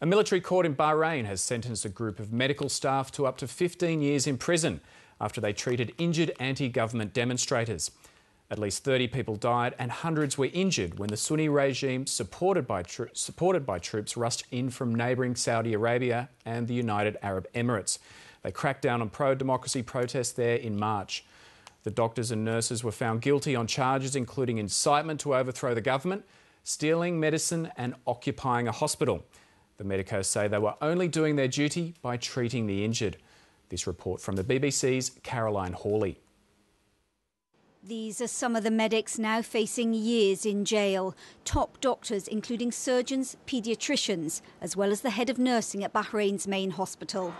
A military court in Bahrain has sentenced a group of medical staff to up to 15 years in prison after they treated injured anti-government demonstrators. At least 30 people died and hundreds were injured when the Sunni regime, supported by troops, rushed in from neighbouring Saudi Arabia and the United Arab Emirates. They cracked down on pro-democracy protests there in March. The doctors and nurses were found guilty on charges including incitement to overthrow the government, stealing medicine and occupying a hospital. The medicos say they were only doing their duty by treating the injured. This report from the BBC's Caroline Hawley. These are some of the medics now facing years in jail. Top doctors, including surgeons, paediatricians, as well as the head of nursing at Bahrain's main hospital.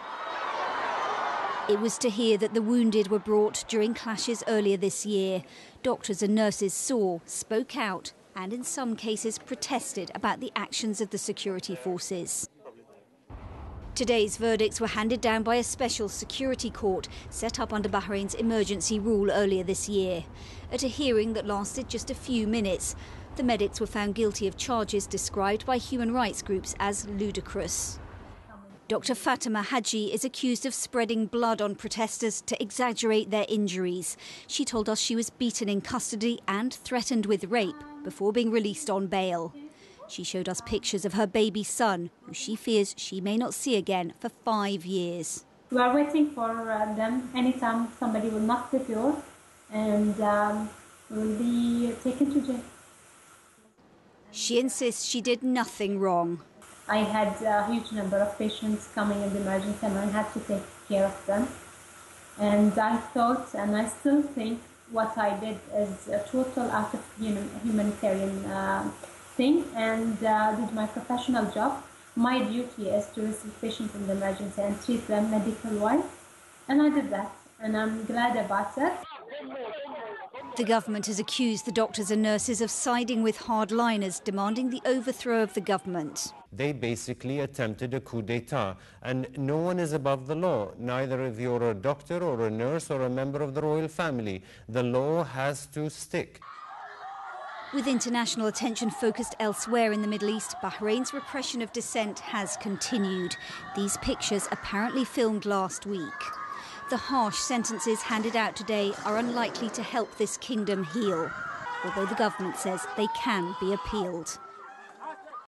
It was to here that the wounded were brought during clashes earlier this year. Doctors and nurses saw, spoke out, and in some cases protested about the actions of the security forces. Today's verdicts were handed down by a special security court set up under Bahrain's emergency rule earlier this year. At a hearing that lasted just a few minutes, the medics were found guilty of charges described by human rights groups as ludicrous. Dr. Fatima Haji is accused of spreading blood on protesters to exaggerate their injuries. She told us she was beaten in custody and threatened with rape before being released on bail. She showed us pictures of her baby son, who she fears she may not see again for 5 years. We are waiting for them. Anytime somebody will knock the door and will be taken to jail. She insists she did nothing wrong. I had a huge number of patients coming in the emergency and I had to take care of them. And I thought, and I still think, what I did is a total act of humanitarian thing and did my professional job. My duty is to receive patients in the emergency and treat them medical-wise. And I did that, and I'm glad about it. The government has accused the doctors and nurses of siding with hardliners demanding the overthrow of the government. They basically attempted a coup d'etat, and no one is above the law, neither if you're a doctor or a nurse or a member of the royal family. The law has to stick. With international attention focused elsewhere in the Middle East, Bahrain's repression of dissent has continued. These pictures apparently filmed last week. The harsh sentences handed out today are unlikely to help this kingdom heal, although the government says they can be appealed.